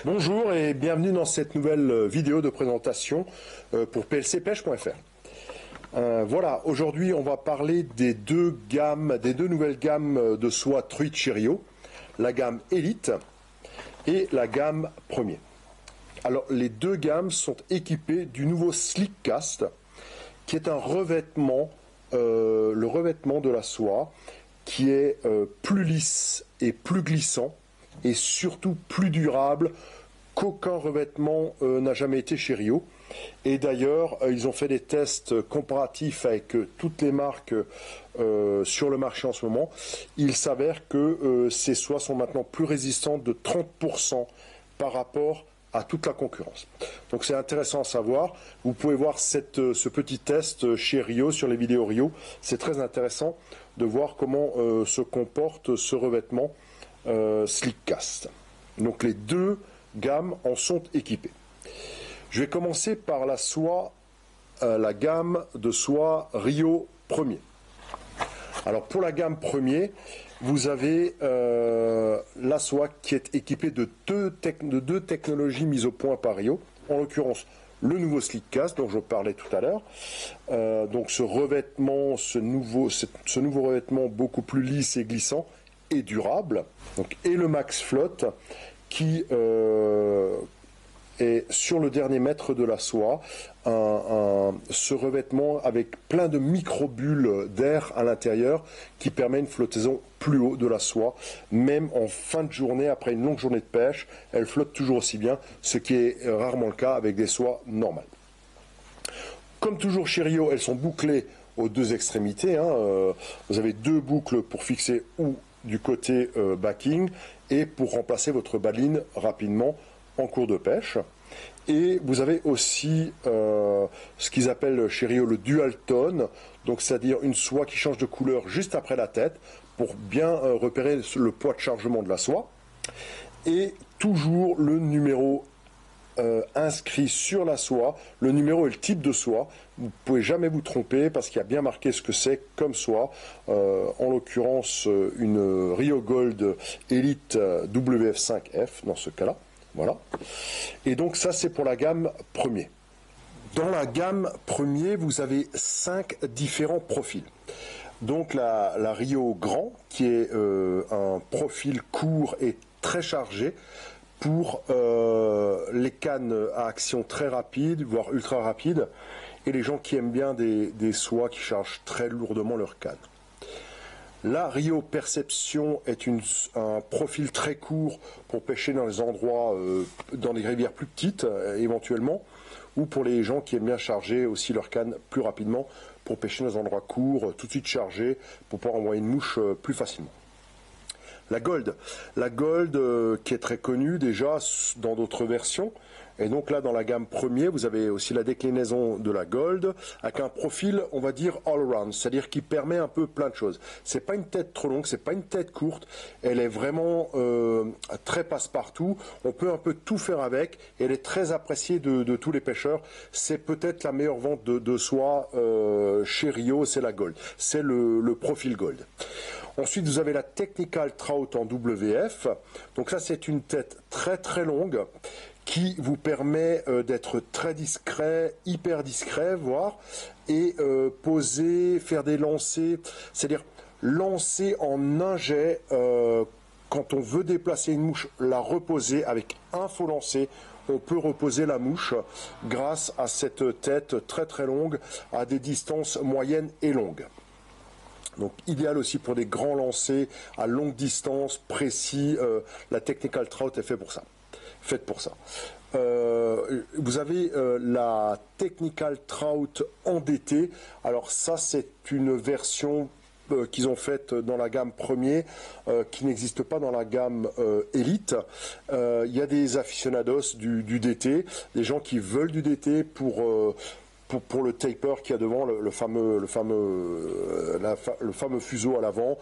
Bonjour et bienvenue dans cette nouvelle vidéo de présentation pour plcpêche.fr. Voilà, aujourd'hui on va parler des deux nouvelles gammes de soie truite chez Rio, la gamme Elite et la gamme Premier. Alors les deux gammes sont équipées du nouveau Slickcast, qui est un revêtement, le revêtement de la soie, qui est plus lisse et plus glissant, et surtout plus durable qu'aucun revêtement n'a jamais été chez Rio. Et d'ailleurs, ils ont fait des tests comparatifs avec toutes les marques sur le marché en ce moment. Il s'avère que ces soies sont maintenant plus résistantes de 30% par rapport à toute la concurrence. Donc c'est intéressant à savoir. Vous pouvez voir ce petit test chez Rio, sur les vidéos Rio. C'est très intéressant de voir comment se comporte ce revêtement Slickcast. Donc les deux gammes en sont équipées. Je vais commencer par la soie, la gamme de soie Rio Premier. Alors pour la gamme Premier, vous avez la soie qui est équipée de deux technologies mises au point par Rio, en l'occurrence le nouveau Slickcast dont je parlais tout à l'heure. Donc ce revêtement, ce nouveau revêtement beaucoup plus lisse et glissant et durable, donc, et le Max Flotte qui est sur le dernier mètre de la soie, ce revêtement avec plein de micro-bulles d'air à l'intérieur qui permet une flottaison plus haut de la soie, même en fin de journée, après une longue journée de pêche, elle flotte toujours aussi bien, ce qui est rarement le cas avec des soies normales. Comme toujours chez Rio, elles sont bouclées aux deux extrémités, vous avez deux boucles pour fixer ou du côté backing et pour remplacer votre baline rapidement en cours de pêche. Et vous avez aussi ce qu'ils appellent chez Rio le dual tone, donc c'est-à-dire une soie qui change de couleur juste après la tête pour bien repérer le poids de chargement de la soie. Et toujours le numéro inscrit sur la soie, le numéro et le type de soie. Vous ne pouvez jamais vous tromper parce qu'il y a bien marqué ce que c'est comme soie. En l'occurrence, une Rio Gold Elite WF5F dans ce cas-là. Voilà. Et donc ça, c'est pour la gamme Premier. Dans la gamme Premier, vous avez 5 différents profils. Donc la Rio Grand, qui est un profil court et très chargé, pour les cannes à action très rapide, voire ultra rapide, et les gens qui aiment bien des soies qui chargent très lourdement leurs cannes. La Rio Perception est un profil très court pour pêcher dans les endroits, dans des rivières plus petites éventuellement, ou pour les gens qui aiment bien charger aussi leurs cannes plus rapidement pour pêcher dans des endroits courts, tout de suite chargés, pour pouvoir envoyer une mouche plus facilement. La Gold qui est très connue déjà dans d'autres versions, et donc là dans la gamme Premier vous avez aussi la déclinaison de la Gold avec un profil on va dire all around, c'est-à-dire qui permet un peu plein de choses. C'est pas une tête trop longue, c'est pas une tête courte, elle est vraiment très passe-partout, on peut un peu tout faire avec, et elle est très appréciée de tous les pêcheurs. C'est peut-être la meilleure vente de soie chez Rio, c'est la Gold, c'est le profil Gold. Ensuite, vous avez la Technical Trout en WF. Donc ça, c'est une tête très très longue qui vous permet d'être très discret, hyper discret, voire, et poser, faire des lancers, c'est-à-dire lancer en un jet, quand on veut déplacer une mouche, la reposer avec un faux lancer. On peut reposer la mouche grâce à cette tête très très longue à des distances moyennes et longues. Donc idéal aussi pour des grands lancers à longue distance, précis. La Technical Trout est faite pour ça. Vous avez la Technical Trout endettée. Alors ça, c'est une version qu'ils ont faite dans la gamme Premier, qui n'existe pas dans la gamme Elite. Il y a des aficionados du DT, des gens qui veulent du DT pour le taper qu'il y a devant, le fameux fuseau à l'avant,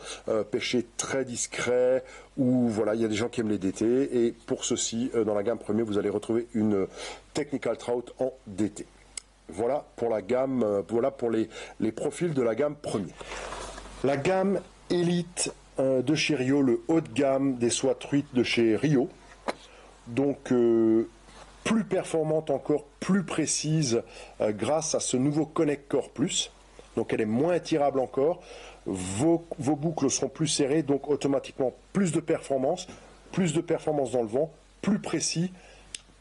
pêcher très discret, ou voilà, il y a des gens qui aiment les DT, et pour ceci, dans la gamme Premier, vous allez retrouver une Technical Trout en DT. Voilà pour la gamme, voilà pour les profils de la gamme Premier. La gamme Elite de chez Rio, le haut de gamme des soies truites de chez Rio. donc plus performante encore, plus précise grâce à ce nouveau Connect Core Plus. Donc elle est moins étirable encore. Vos boucles seront plus serrées, donc automatiquement plus de performance dans le vent, plus précis.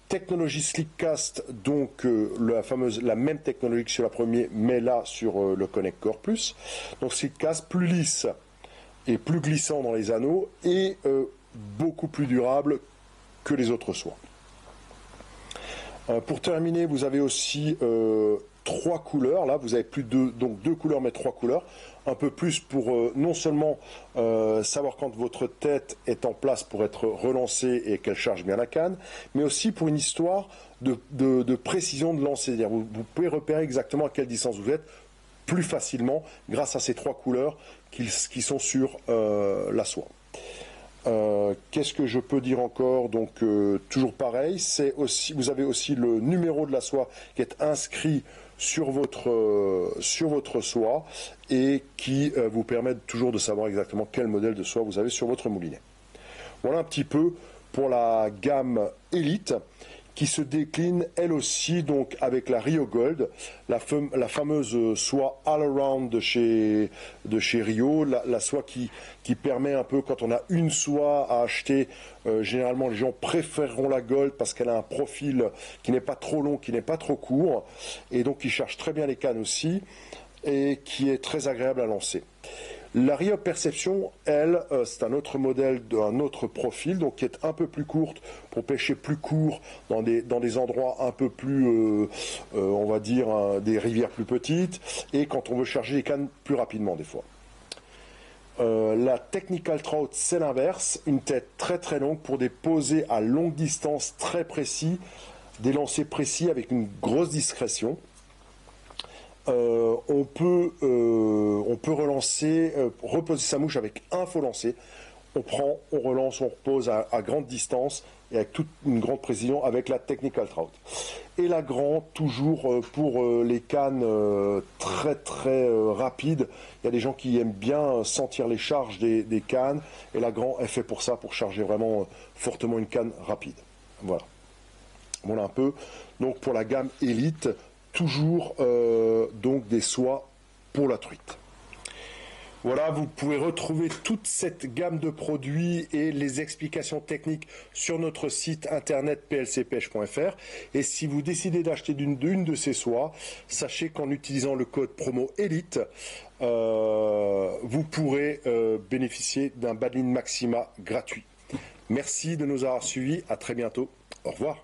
Technologie Slickcast, donc la même technologie que sur la première, mais là sur le Connect Core Plus. Donc Slickcast plus lisse et plus glissant dans les anneaux et beaucoup plus durable que les autres soies. Pour terminer, vous avez aussi 3 couleurs. Là, vous avez plus de donc 2 couleurs, mais 3 couleurs. Un peu plus pour non seulement savoir quand votre tête est en place pour être relancée et qu'elle charge bien la canne, mais aussi pour une histoire de précision de lancer. C'est-à-dire vous pouvez repérer exactement à quelle distance vous êtes plus facilement grâce à ces 3 couleurs qui sont sur la soie. Qu'est-ce que je peux dire encore? Donc toujours pareil, vous avez aussi le numéro de la soie qui est inscrit sur votre soie et qui vous permet toujours de savoir exactement quel modèle de soie vous avez sur votre moulinet. Voilà un petit peu pour la gamme Elite qui se décline elle aussi donc avec la Rio Gold, la fameuse soie All Around de chez Rio, la soie qui permet un peu, quand on a une soie à acheter, généralement les gens préféreront la Gold parce qu'elle a un profil qui n'est pas trop long, qui n'est pas trop court, et donc qui charge très bien les cannes aussi, et qui est très agréable à lancer. La Rio Perception, elle, c'est un autre modèle d'un autre profil, donc qui est un peu plus courte pour pêcher plus court dans des endroits un peu plus, on va dire, des rivières plus petites, et quand on veut charger les cannes plus rapidement des fois. La Technical Trout, c'est l'inverse, une tête très très longue pour des posées à longue distance très précis, des lancers précis avec une grosse discrétion. On peut relancer, reposer sa mouche avec un faux lancer. On prend, on relance, on repose à grande distance et avec toute une grande précision avec la Technical Trout. Et la Grand, toujours pour les cannes très très rapides. Il y a des gens qui aiment bien sentir les charges des cannes et la Grand est fait pour ça, pour charger vraiment fortement une canne rapide. Voilà. Voilà un peu. Donc pour la gamme Elite, toujours donc des soies pour la truite. Voilà, vous pouvez retrouver toute cette gamme de produits et les explications techniques sur notre site internet plcpêche.fr. Et si vous décidez d'acheter d'une de ces soies, sachez qu'en utilisant le code promo ELITE, vous pourrez bénéficier d'un Badline Maxima gratuit. Merci de nous avoir suivis, à très bientôt, au revoir.